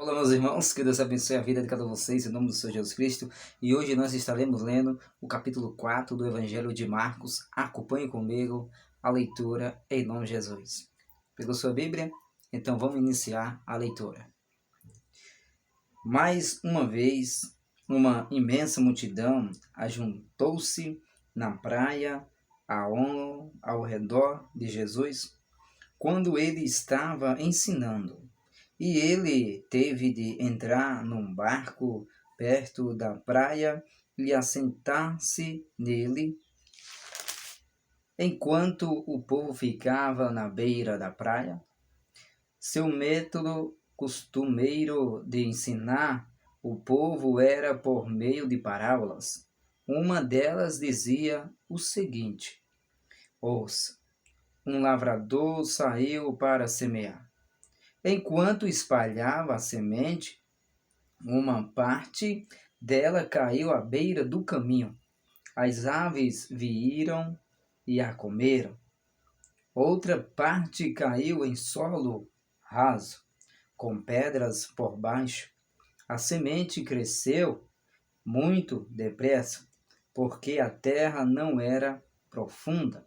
Olá, meus irmãos, que Deus abençoe a vida de cada um de vocês, em nome do Senhor Jesus Cristo. E hoje nós estaremos lendo o capítulo 4 do Evangelho de Marcos. Acompanhe comigo a leitura em nome de Jesus. Pegou sua Bíblia? Então vamos iniciar a leitura. Mais uma vez, uma imensa multidão ajuntou-se na praia ao redor de Jesus, quando ele estava ensinando. E ele teve de entrar num barco perto da praia e assentar-se nele, enquanto o povo ficava na beira da praia. Seu método costumeiro de ensinar o povo era por meio de parábolas. Uma delas dizia o seguinte: ouça, um lavrador saiu para semear. Enquanto espalhava a semente, uma parte dela caiu à beira do caminho. As aves vieram e a comeram. Outra parte caiu em solo raso, com pedras por baixo. A semente cresceu muito depressa, porque a terra não era profunda,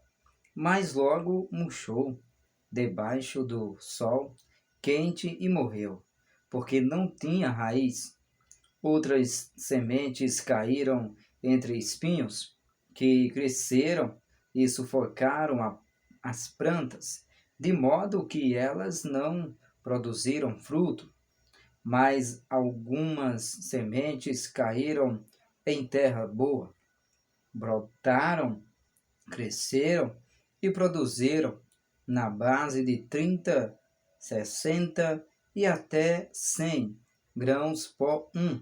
mas logo murchou debaixo do sol quente e morreu, porque não tinha raiz. Outras sementes caíram entre espinhos, que cresceram e sufocaram as plantas, de modo que elas não produziram fruto. Mas algumas sementes caíram em terra boa, brotaram, cresceram e produziram na base de 30, 60 e até 100 grãos por um.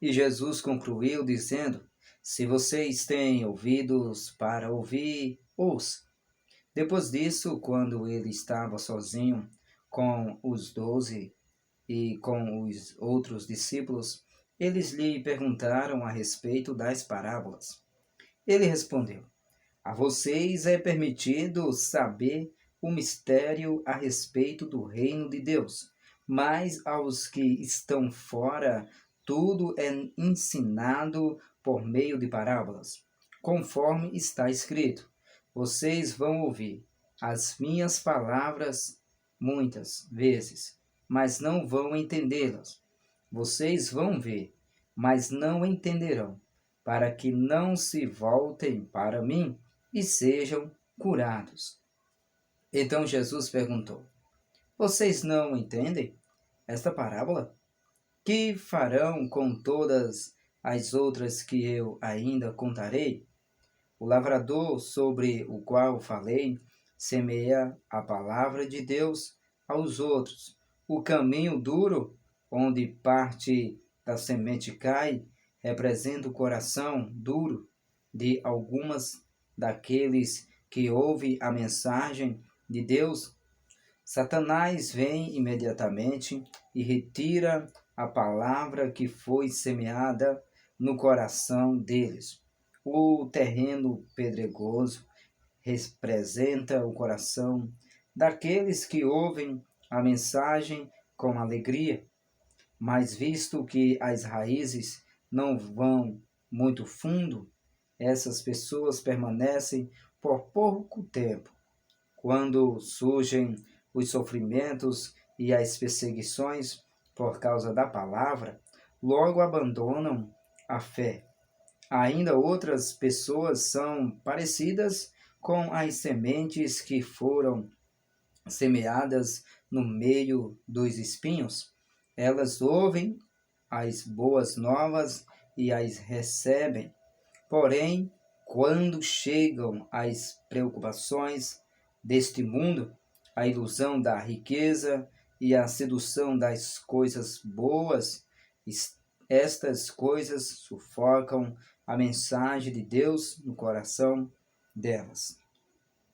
E Jesus concluiu dizendo: se vocês têm ouvidos para ouvir, ouçam. Depois disso, quando ele estava sozinho com os 12 e com os outros discípulos, eles lhe perguntaram a respeito das parábolas. Ele respondeu: a vocês é permitido saber o mistério a respeito do reino de Deus, mas aos que estão fora, tudo é ensinado por meio de parábolas, conforme está escrito. Vocês vão ouvir as minhas palavras muitas vezes, mas não vão entendê-las. Vocês vão ver, mas não entenderão, para que não se voltem para mim e sejam curados. Então Jesus perguntou: vocês não entendem esta parábola? Que farão com todas as outras que eu ainda contarei? O lavrador sobre o qual falei semeia a palavra de Deus aos outros. O caminho duro, onde parte da semente cai, representa o coração duro de algumas daqueles que ouvem a mensagem de Deus. Satanás vem imediatamente e retira a palavra que foi semeada no coração deles. O terreno pedregoso representa o coração daqueles que ouvem a mensagem com alegria, mas visto que as raízes não vão muito fundo, essas pessoas permanecem por pouco tempo. Quando surgem os sofrimentos e as perseguições por causa da palavra, logo abandonam a fé. Ainda outras pessoas são parecidas com as sementes que foram semeadas no meio dos espinhos. Elas ouvem as boas novas e as recebem. Porém, quando chegam as preocupações deste mundo, a ilusão da riqueza e a sedução das coisas boas, estas coisas sufocam a mensagem de Deus no coração delas,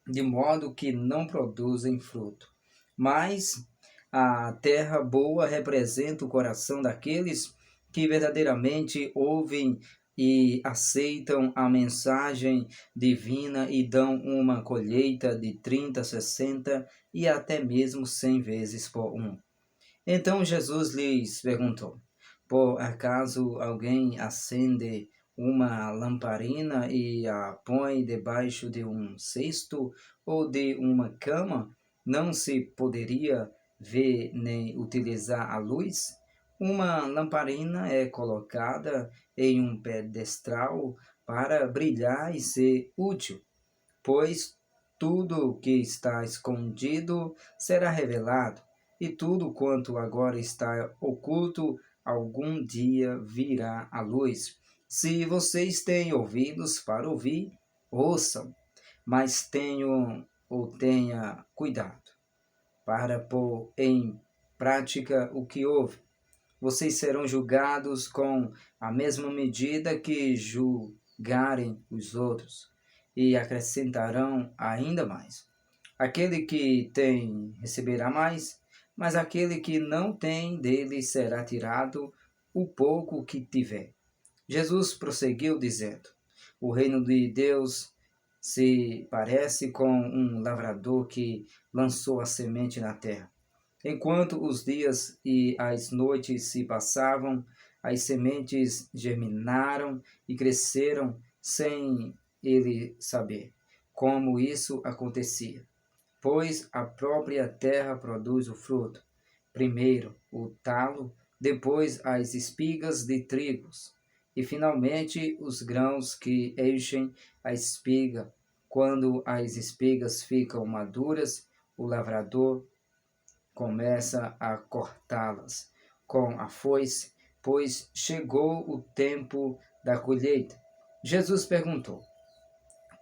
de modo que não produzem fruto. Mas a terra boa representa o coração daqueles que verdadeiramente ouvem e aceitam a mensagem divina e dão uma colheita de 30, 60 e até mesmo 100 vezes por um. Então Jesus lhes perguntou: por acaso alguém acende uma lamparina e a põe debaixo de um cesto ou de uma cama? Não se poderia ver nem utilizar a luz? Uma lamparina é colocada em um pedestal para brilhar e ser útil, pois tudo o que está escondido será revelado, e tudo quanto agora está oculto algum dia virá à luz. Se vocês têm ouvidos para ouvir, ouçam, mas tenha cuidado para pôr em prática o que ouve. Vocês serão julgados com a mesma medida que julgarem os outros, e acrescentarão ainda mais. Aquele que tem receberá mais, mas aquele que não tem dele será tirado o pouco que tiver. Jesus prosseguiu dizendo: o reino de Deus se parece com um lavrador que lançou a semente na terra. Enquanto os dias e as noites se passavam, as sementes germinaram e cresceram sem ele saber como isso acontecia, pois a própria terra produz o fruto, primeiro o talo, depois as espigas de trigos, e finalmente os grãos que enchem a espiga. Quando as espigas ficam maduras, o lavrador começa a cortá-las com a foice, pois chegou o tempo da colheita. Jesus perguntou: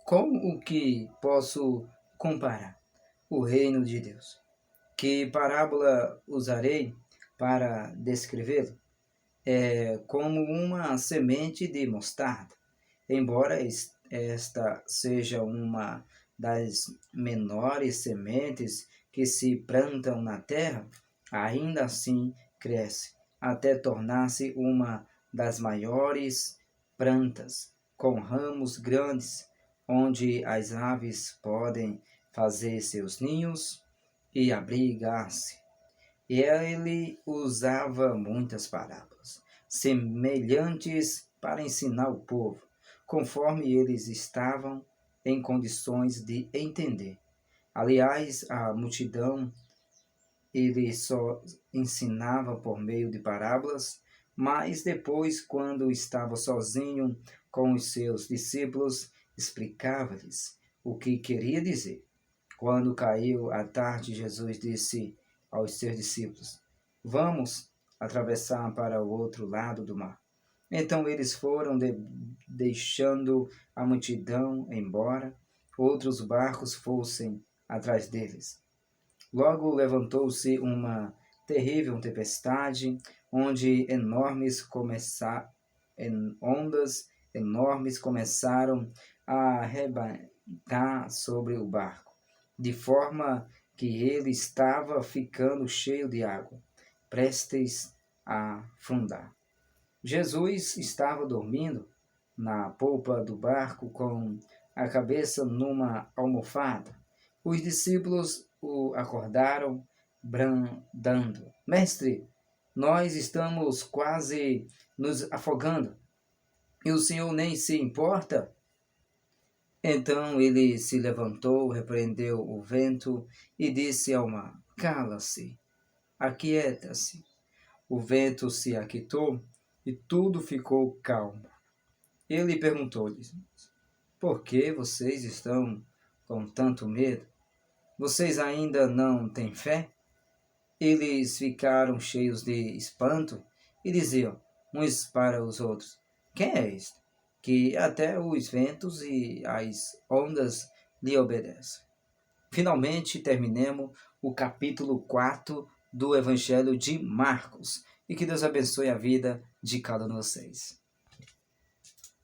como o que posso comparar o reino de Deus? Que parábola usarei para descrevê-lo? É como uma semente de mostarda. Embora esta seja uma das menores sementes que se plantam na terra, ainda assim cresce, até tornar-se uma das maiores plantas, com ramos grandes, onde as aves podem fazer seus ninhos e abrigar-se. E ele usava muitas parábolas, semelhantes para ensinar o povo, conforme eles estavam em condições de entender. Aliás, a multidão ele só ensinava por meio de parábolas, mas depois, quando estava sozinho com os seus discípulos, explicava-lhes o que queria dizer. Quando caiu a tarde, Jesus disse aos seus discípulos: vamos atravessar para o outro lado do mar. Então eles foram, deixando a multidão embora, outros barcos fossem atrás deles. Logo levantou-se uma terrível tempestade, onde ondas enormes começaram a arrebentar sobre o barco, de forma que ele estava ficando cheio de água, prestes a afundar. Jesus estava dormindo na polpa do barco com a cabeça numa almofada. Os discípulos o acordaram, bradando: Mestre, nós estamos quase nos afogando, e o Senhor nem se importa? Então ele se levantou, repreendeu o vento e disse ao mar: cala-se, aquieta-se. O vento se aquietou e tudo ficou calmo. Ele perguntou-lhes: por que vocês estão com tanto medo? Vocês ainda não têm fé? Eles ficaram cheios de espanto e diziam uns para os outros: quem é este, que até os ventos e as ondas lhe obedecem? Finalmente terminemos o capítulo 4 do Evangelho de Marcos. E que Deus abençoe a vida de cada um de vocês.